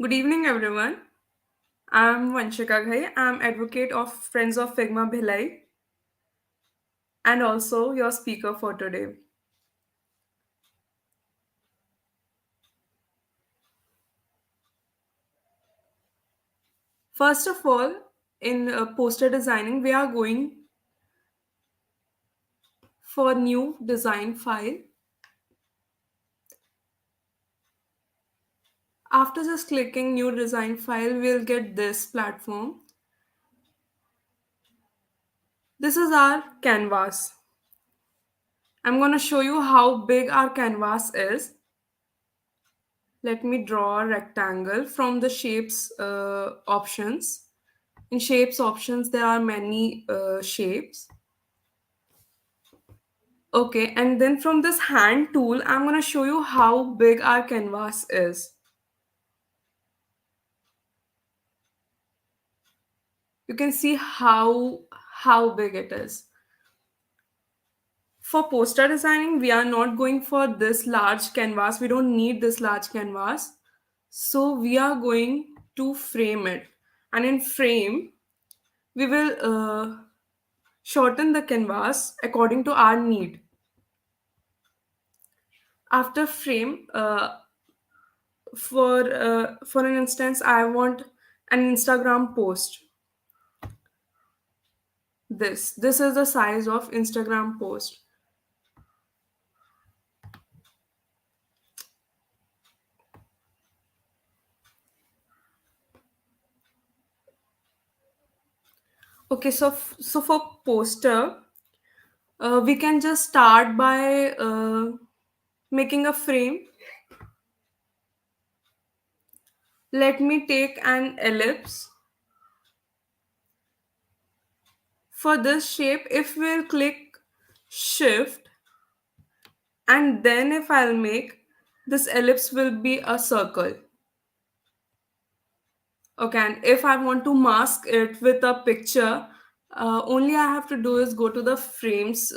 Good evening, everyone. I'm Vanshika Ghai. I'm advocate of Friends of Figma Bhilai and also your speaker for today. First of all, in poster designing, we are going for new design file. After just clicking new design file, we'll get this platform. This is our canvas. I'm going to show you how big our canvas is. Let me draw a rectangle from the shapes options. In shapes options, there are many shapes. Okay, and then from this hand tool, I'm going to show you how big our canvas is. You can see how big it is. For poster designing, we are not going for this large canvas. We don't need this large canvas. So we are going to frame it. And in frame, we will shorten the canvas according to our need. After frame, for an instance, I want an Instagram post. This is the size of Instagram post. Okay, so for poster, we can just start by making a frame. Let me take an ellipse. For this shape, if we'll click shift, and then if I'll make this ellipse will be a circle. Okay, and if I want to mask it with a picture, only I have to do is go to the frames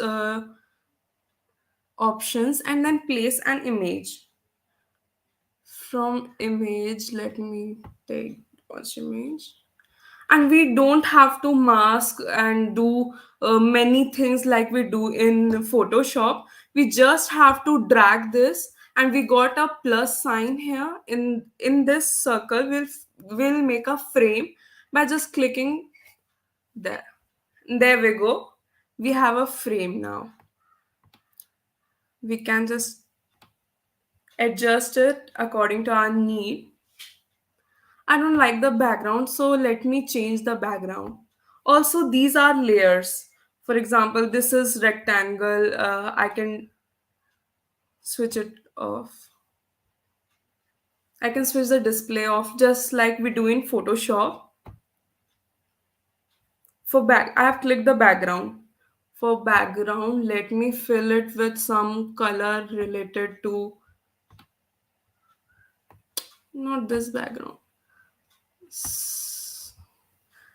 options and then place an image. From image, let me take watch image. And we don't have to mask and do many things like we do in Photoshop. We just have to drag this, and we got a plus sign here. In this circle, we'll make a frame by just clicking there. There we go. We have a frame now. We can just adjust it according to our need. I don't like the background, so let me change the background. Also, these are layers. For example, this is rectangle. I can switch it off. I can switch the display off just like we do in Photoshop. For back, I have clicked the background. For background, let me fill it with some color related to not this background.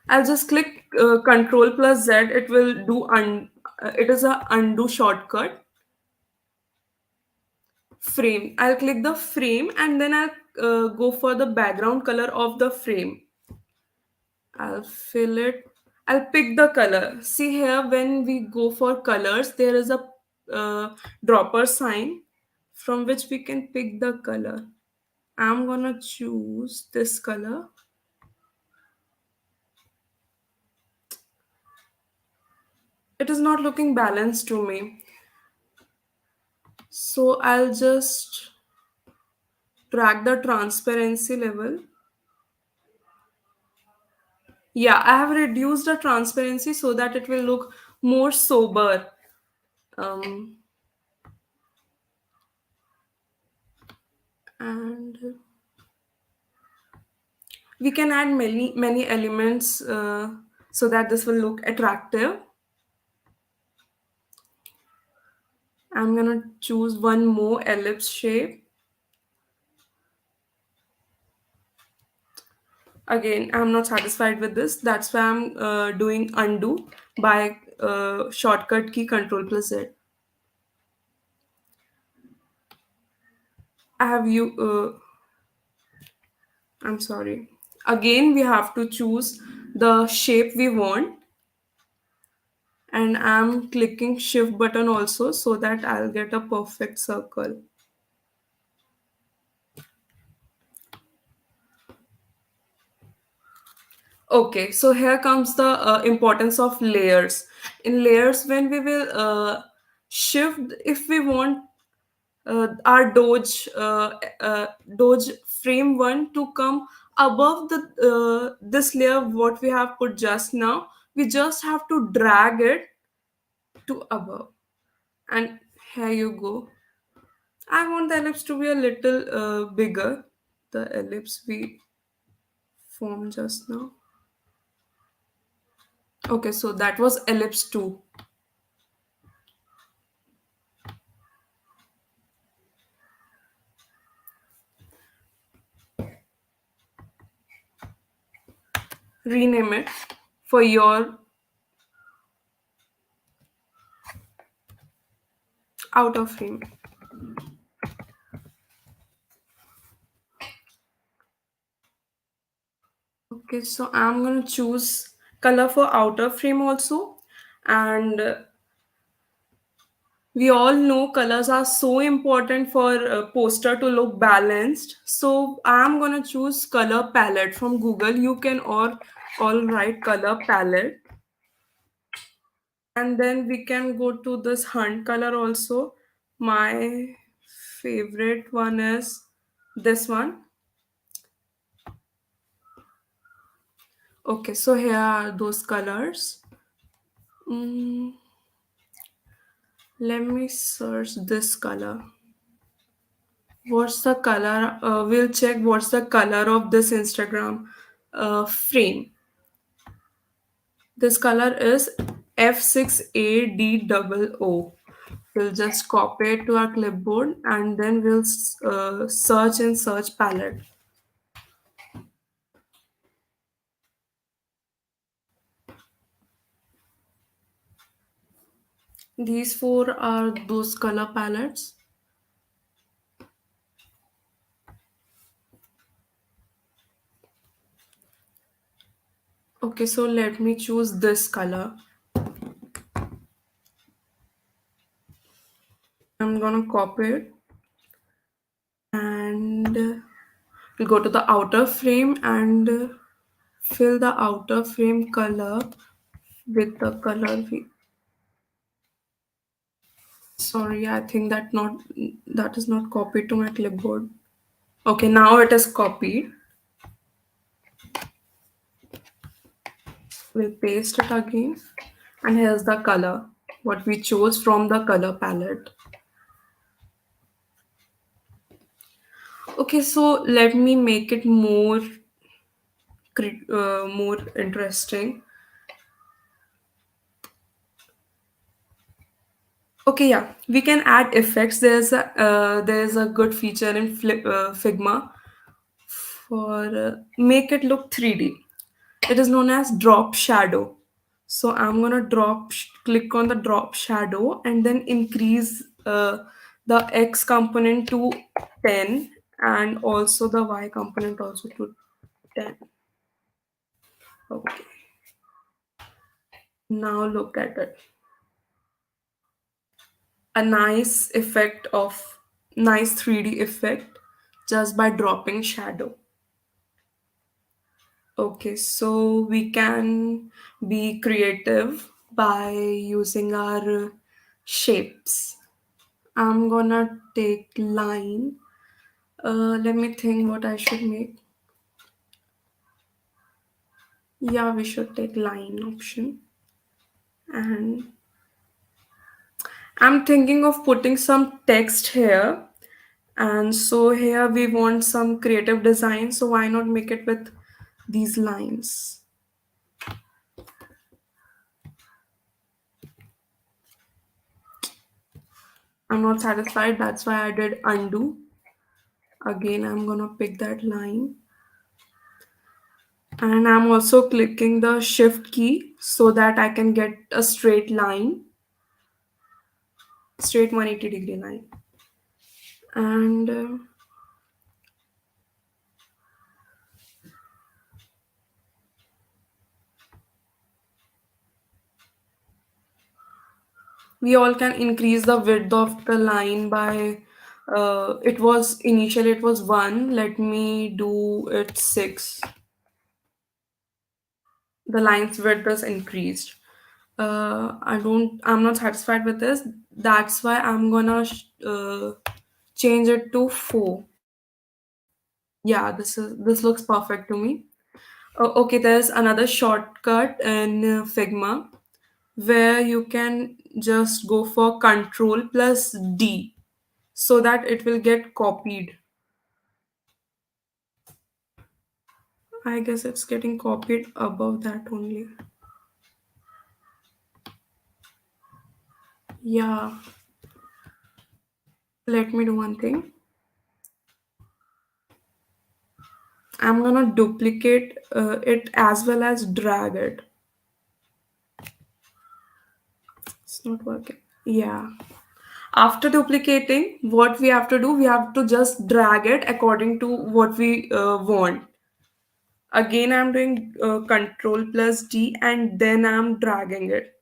I'll just click Control plus Z. It will do it is a undo shortcut. Frame. I'll click the frame and then I'll go for the background color of the frame. I'll fill it. I'll pick the color. See here, when we go for colors, there is a dropper sign from which we can pick the color. I'm gonna choose this color. It is not looking balanced to me. So I'll just drag the transparency level. Yeah, I have reduced the transparency so that it will look more sober. Um, and we can add many elements so that this will look attractive. I'm gonna choose one more ellipse shape. Again, I'm not satisfied with this. That's why I'm doing undo by shortcut key Control plus Z. I have you. I'm sorry. Again, we have to choose the shape we want, and I'm clicking shift button also so that I'll get a perfect circle. Okay, so here comes the importance of layers. In layers, when we will shift, if we want our Doge frame one to come above the this layer what we have put just now, we just have to drag it to above, and here you go. I want the ellipse to be a little bigger, the ellipse we formed just now. Okay, so that was ellipse 2. Rename it for your outer frame. Okay, so I'm gonna choose color for outer frame also, and we all know colors are so important for a poster to look balanced. So I'm gonna choose color palette from Google. You can all write color palette, and then we can go to this hunt color also. My favorite one is this one. Okay, so here are those colors. Mm, let me search this color. What's the color? We'll check what's the color of this Instagram frame. This color is F6ADOO. We'll just copy it to our clipboard and then we'll search in search palette. These four are those color palettes. Okay, so let me choose this color. I'm gonna copy it and we'll go to the outer frame and fill the outer frame color with the color we. Sorry, I think that is not copied to my clipboard. Okay, now it is copied. We'll paste it again, and here's the color what we chose from the color palette. Okay, so let me make it more interesting. Okay, yeah, we can add effects. There's a good feature in Figma for make it look 3D. It is known as drop shadow. So I'm gonna click on the drop shadow and then increase the X component to 10 and also the Y component also to 10. Okay, now look at it. A nice 3D effect just by dropping shadow. Okay, so we can be creative by using our shapes. I'm gonna take line. Let me think what I should make. Yeah, we should take line option. And I'm thinking of putting some text here. And so here we want some creative design. So why not make it with these lines? I'm not satisfied. That's why I did undo. Again, I'm gonna pick that line. And I'm also clicking the shift key so that I can get a straight line, straight 180-degree line. And We all can increase the width of the line by it was initially it was 1, let me do it 6. The line's width is increased. I'm not satisfied with this. That's why I'm gonna change it to 4. Yeah, this looks perfect to me. Okay, there's another shortcut in Figma where you can just go for Control plus D so that it will get copied. I guess it's getting copied above that only. Yeah, let me do one thing. I'm gonna duplicate it as well as drag it. It's not working. Yeah. After duplicating, what we have to do, we have to just drag it according to what we want. Again, I'm doing Control plus D and then I'm dragging it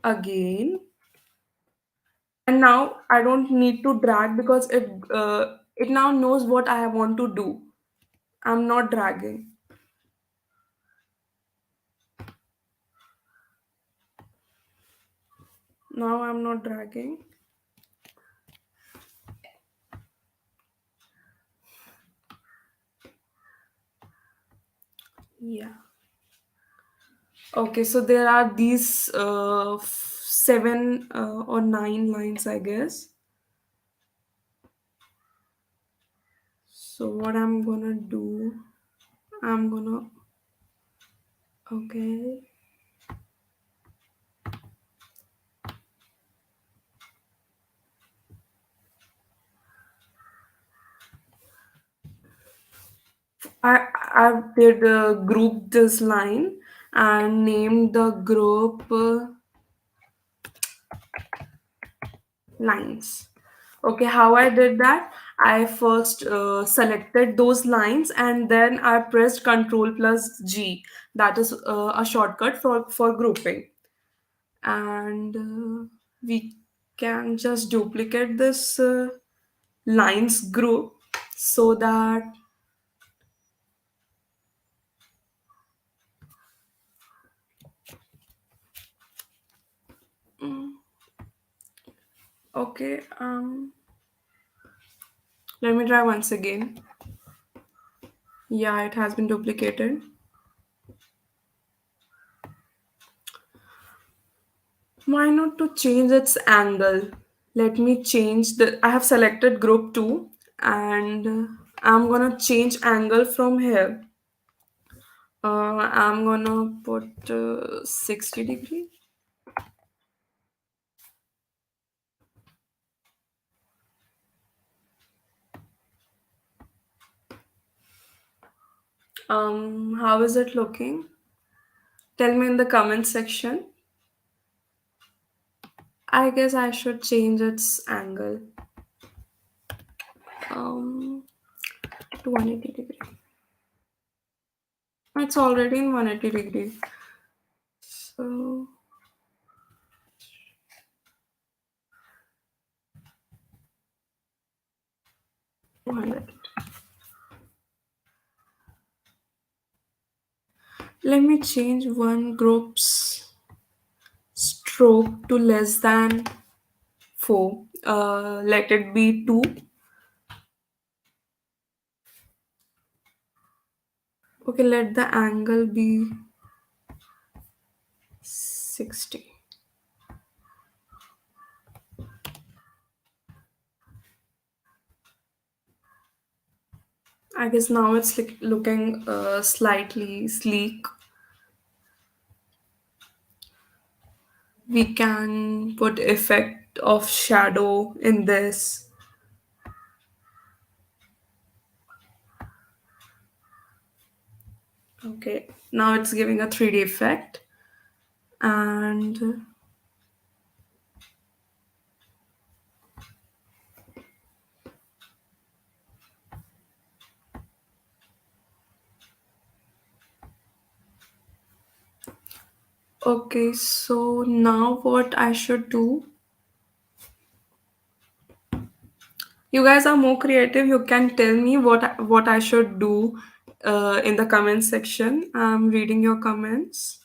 again. And now I don't need to drag because it now knows what I want to do. I'm not dragging. Now I'm not dragging. Yeah. Okay, so there are these 7 or 9 lines, I guess. So what I'm gonna do, I'm gonna, okay. I did group this line and named the group lines. Okay, how I did that? I first selected those lines and then I pressed Control plus G. That is a shortcut for grouping. And we can just duplicate this lines group so that okay, let me try once again. Yeah, it has been duplicated. Why not to change its angle? Let me change the. I have selected group 2 and I'm gonna change angle from here. I'm gonna put 60 degree. How is it looking? Tell me in the comment section. I guess I should change its angle. Um, to 180 degree. It's already in 180 degree. So 200. Let me change one group's stroke to less than 4. Let it be 2. Okay, let the angle be 60. I guess now it's like looking slightly sleek. We can put effect of shadow in this. Okay, now it's giving a 3D effect. And Okay, so now what I should do? You guys are more creative. You can tell me what I should do in the comment section. I'm reading your comments.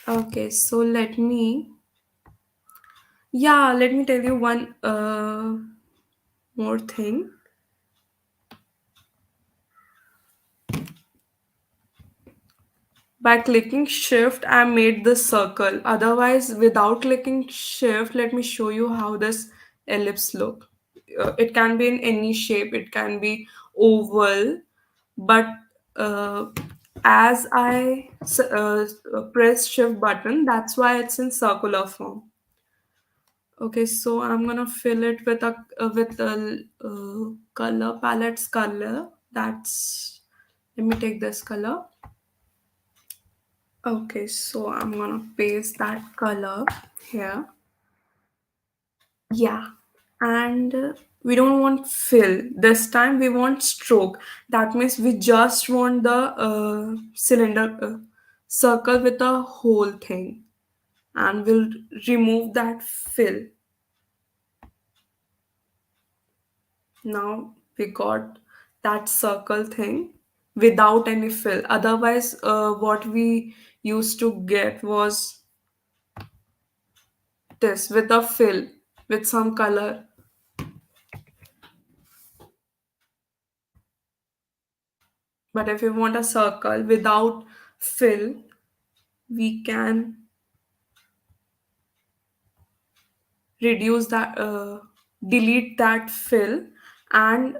Okay, so let me tell you one more thing. By clicking shift, I made this circle. Otherwise, without clicking shift, let me show you how this ellipse look. It can be in any shape. It can be oval, but uh, as press shift button, that's why it's in circular form. Okay, so I'm gonna fill it with a color palette's color. That's Let me take this color. Okay, so I'm gonna paste that color here. Yeah, and we don't want fill this time. We want stroke. That means we just want the cylinder circle with the whole thing, and we'll remove that fill. Now we got that circle thing without any fill. Otherwise, what we used to get was this with a fill with some color. But if you want a circle without fill, we can reduce that, delete that fill, and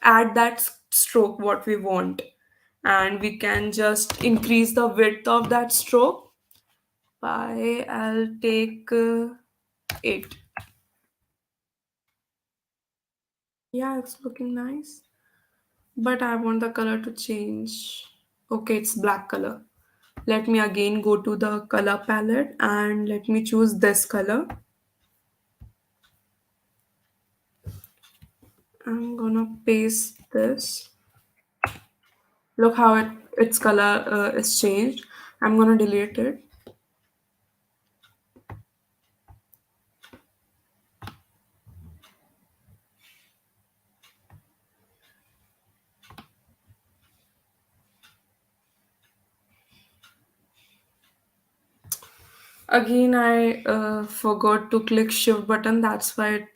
add that stroke what we want. And we can just increase the width of that stroke by, I'll take 8. Yeah, it's looking nice. But I want the color to change. Okay, it's black color. Let me again go to the color palette and let me choose this color. I'm gonna paste this. Look how its color is changed. I'm gonna delete it. Again, I forgot to click shift button. That's why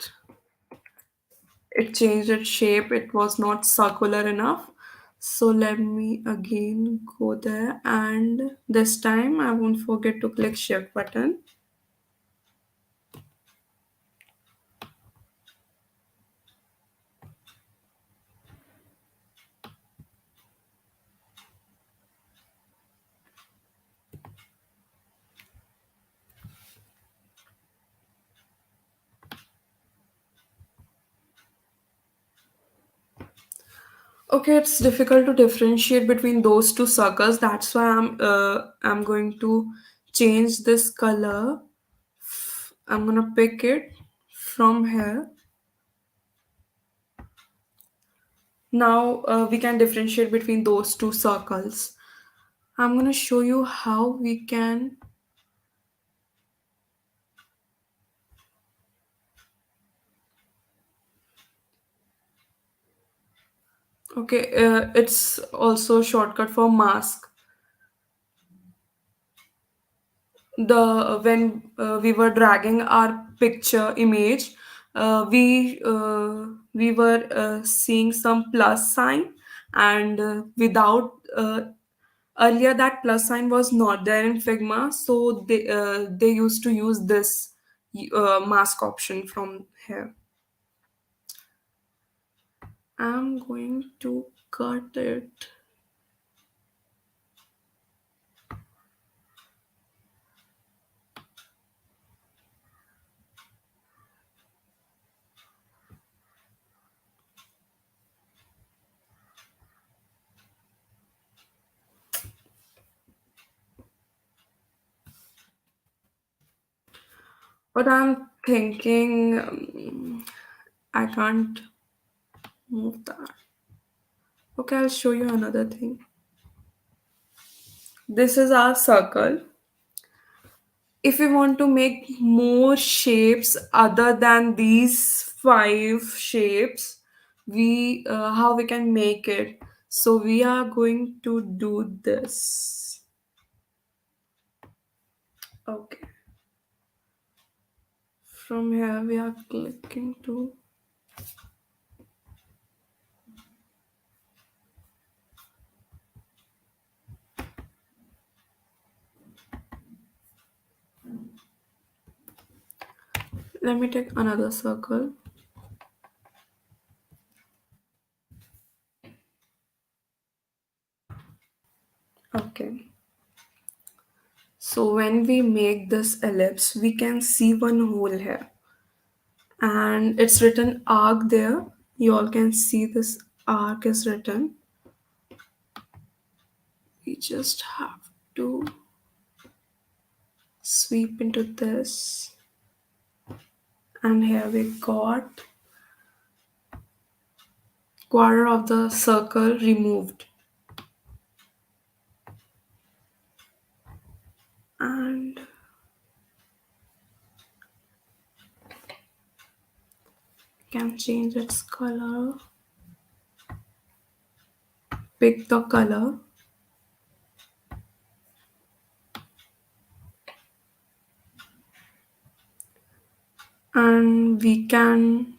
it changed its shape. It was not circular enough. So let me again go there, and this time I won't forget to click shift button. Okay, it's difficult to differentiate between those two circles. That's why I'm going to change this color. I'm gonna pick it from here. Now we can differentiate between those two circles. I'm gonna show you how we can. Okay, it's also shortcut for mask. The When we were dragging our picture image, we were seeing some plus sign, and without earlier that plus sign was not there in Figma, so they used to use this mask option from here. I'm going to cut it. But I'm thinking, I can't Move that. Okay, I'll show you another thing. This is our circle. If we want to make more shapes other than these five shapes, we how we can make it. So we are going to do this. Okay. From here we are clicking to, let me take another circle. Okay. So when we make this ellipse, we can see one hole here. And it's written arc there. You all can see this arc is written. We just have to sweep into this. And here we got quarter of the circle removed. And can change its color. Pick the color. And we can,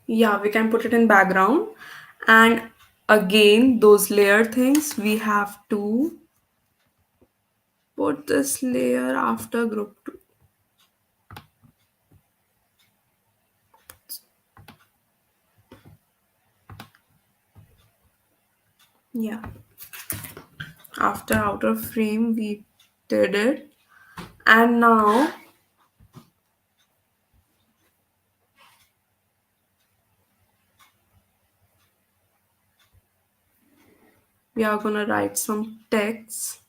yeah, we can put it in background. And again, those layer things, we have to put this layer after group 2. Yeah, after outer frame we did it. And now we are gonna write some text.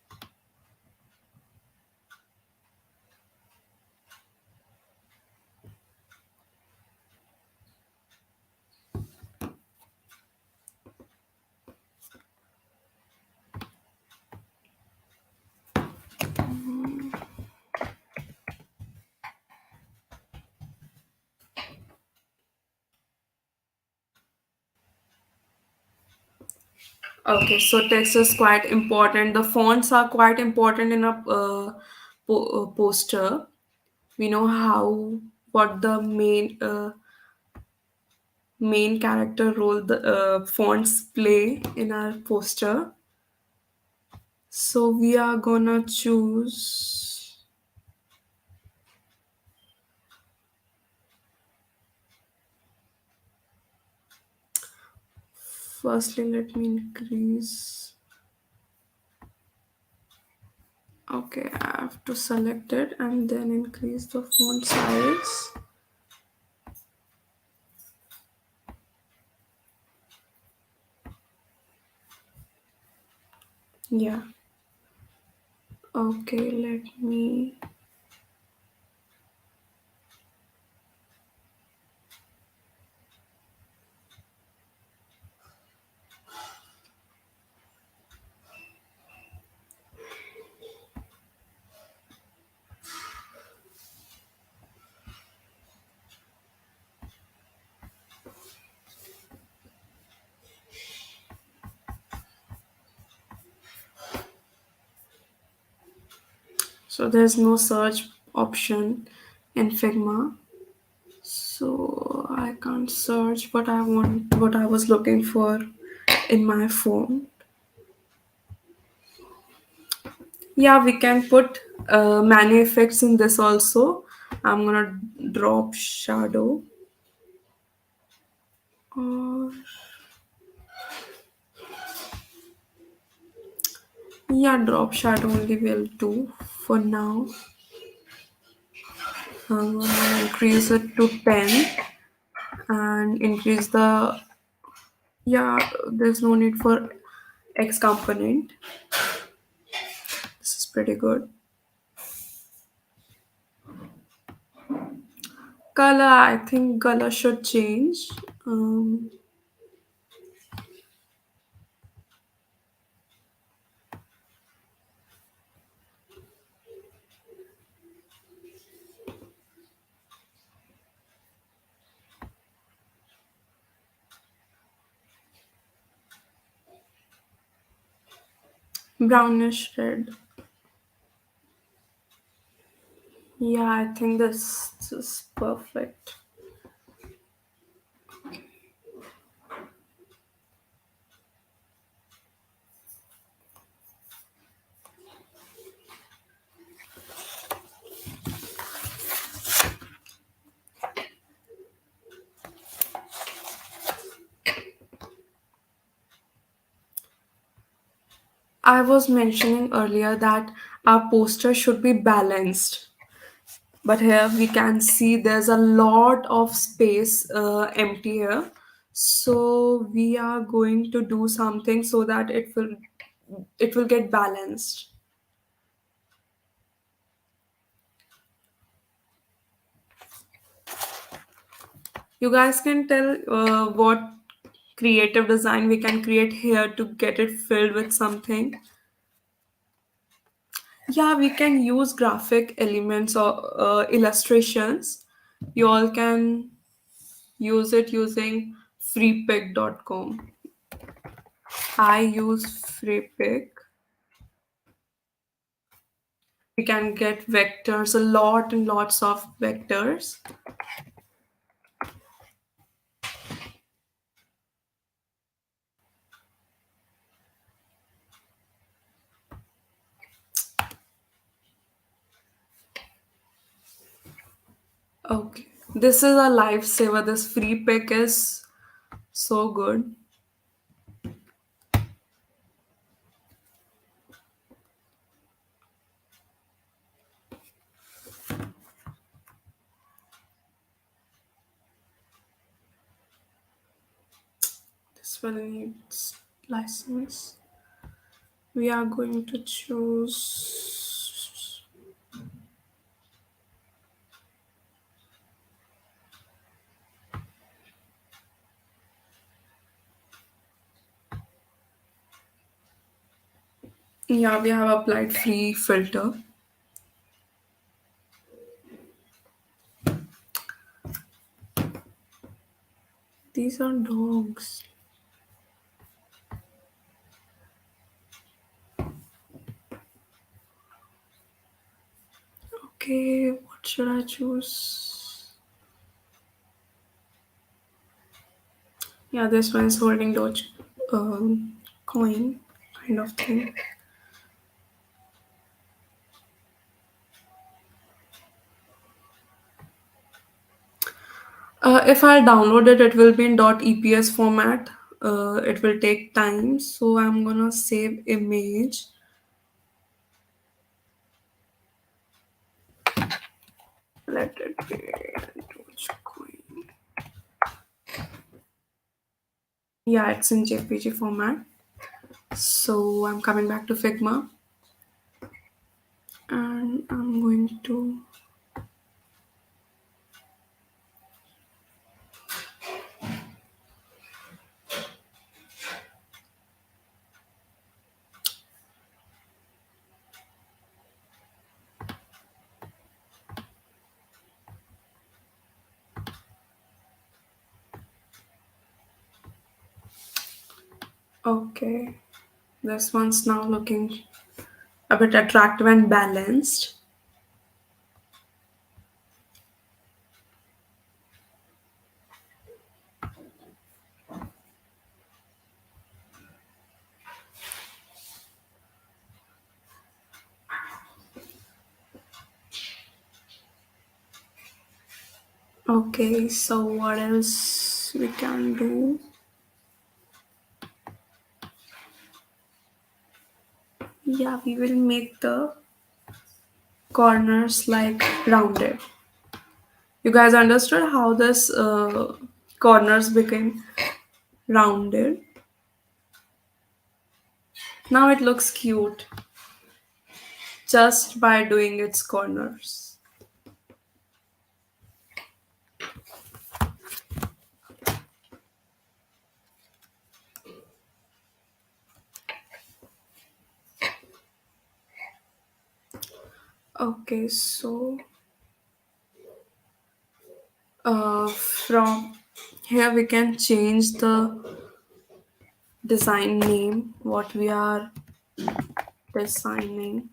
Okay, so text is quite important. The fonts are quite important in a poster. We know how, what the main character role the fonts play in our poster. So we are gonna choose. Firstly, let me increase. Okay, I have to select it and then increase the font size. Yeah. Okay, let me. So there's no search option in Figma. So I can't search what I want, what I was looking for in my phone. Yeah, we can put many effects in this also. I'm gonna drop shadow. Or Yeah, drop shadow only will do for now. I'm gonna increase it to 10 and increase the, yeah, there's no need for X component. This is pretty good. Color, I think color should change. Um, Brownish red. Yeah, I think this is perfect. I was mentioning earlier that our poster should be balanced, but here we can see there's a lot of space empty here. So we are going to do something so that it will get balanced. You guys can tell what creative design we can create here to get it filled with something. Yeah, we can use graphic elements or illustrations. You all can use it using freepik.com. I use freepik. We can get vectors, a lot and lots of vectors. Okay, this is a lifesaver. This freepik is so good. This will need license. We are going to choose. Yeah, we have applied free filter. These are dogs. Okay, what should I choose? Yeah, this one is holding Doge coin kind of thing. If I download it, it will be in .eps format. It will take time, so I'm gonna save image. Let it be Dogecoin. Yeah, it's in JPG format. So I'm coming back to Figma, and I'm going to. Okay, this one's now looking a bit attractive and balanced. Okay, so what else we can do? Yeah, we will make the corners like rounded. You guys understood how this corners became rounded? Now it looks cute just by doing its corners. Okay, so from here we can change the design name what we are designing.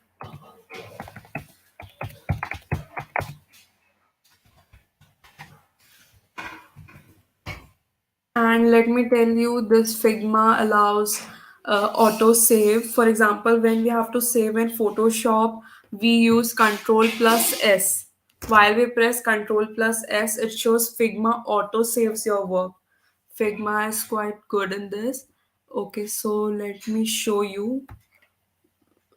And let me tell you, this Figma allows auto save. For example, when we have to save in Photoshop, we use Control plus S. While we press Control plus S, it shows Figma auto saves your work. Figma is quite good in this. Okay, so let me show you.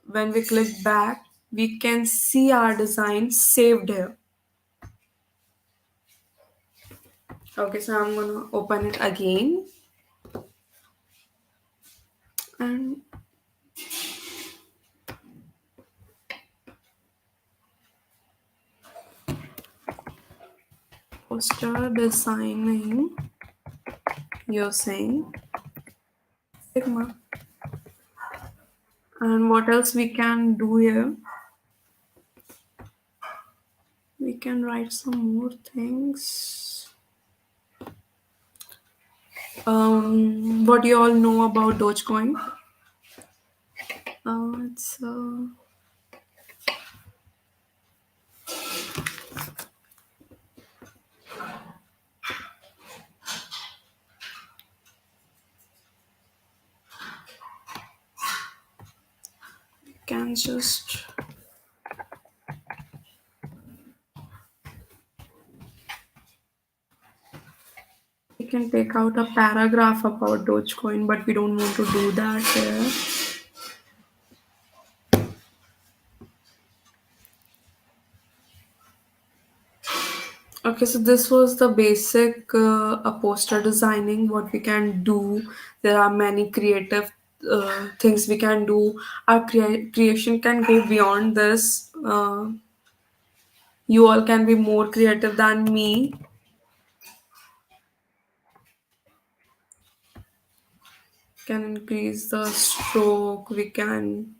When we click back, we can see our design saved here. Okay, so I'm gonna open it again and poster designing using Figma. And what else we can do here? We can write some more things. What do you all know about Dogecoin? It's can just we can take out a paragraph about Dogecoin, but we don't want to do that here. Okay, so this was the basic a poster designing. What we can do. There are many creative things we can do. Our creation can go beyond this. You all can be more creative than me. Can increase the stroke. We can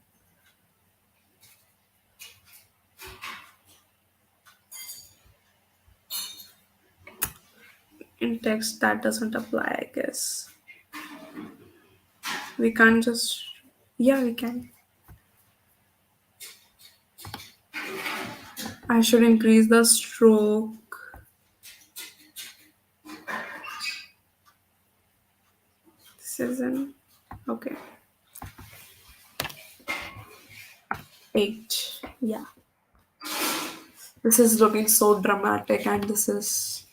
in text that doesn't apply. I guess we can't just. Yeah, we can. I should increase the stroke. This isn't okay. 8. Yeah. This is looking so dramatic, and this is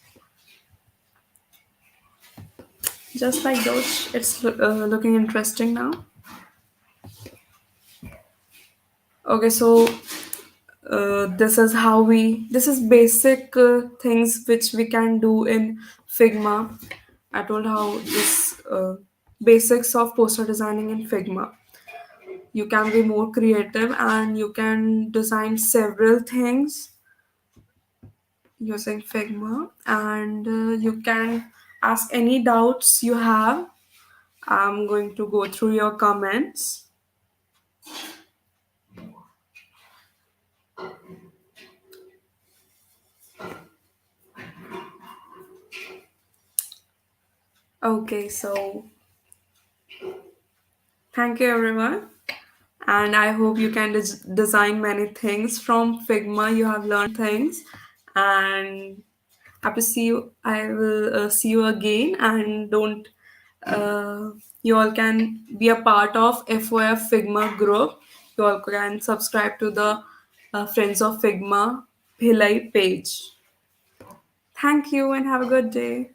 just like those. It's looking interesting now. Okay, so this is how we. This is basic things which we can do in Figma. I told how this basics of poster designing in Figma. You can be more creative and you can design several things using Figma, and you can ask any doubts you have. I'm going to go through your comments. Okay, so thank you everyone. And I hope you can design many things from Figma. You have learned things, and happy to see you. I will see you again, and don't. Uh, you all can be a part of FOF Figma group. You all can subscribe to the Friends of Figma Bhilai page. Thank you and have a good day.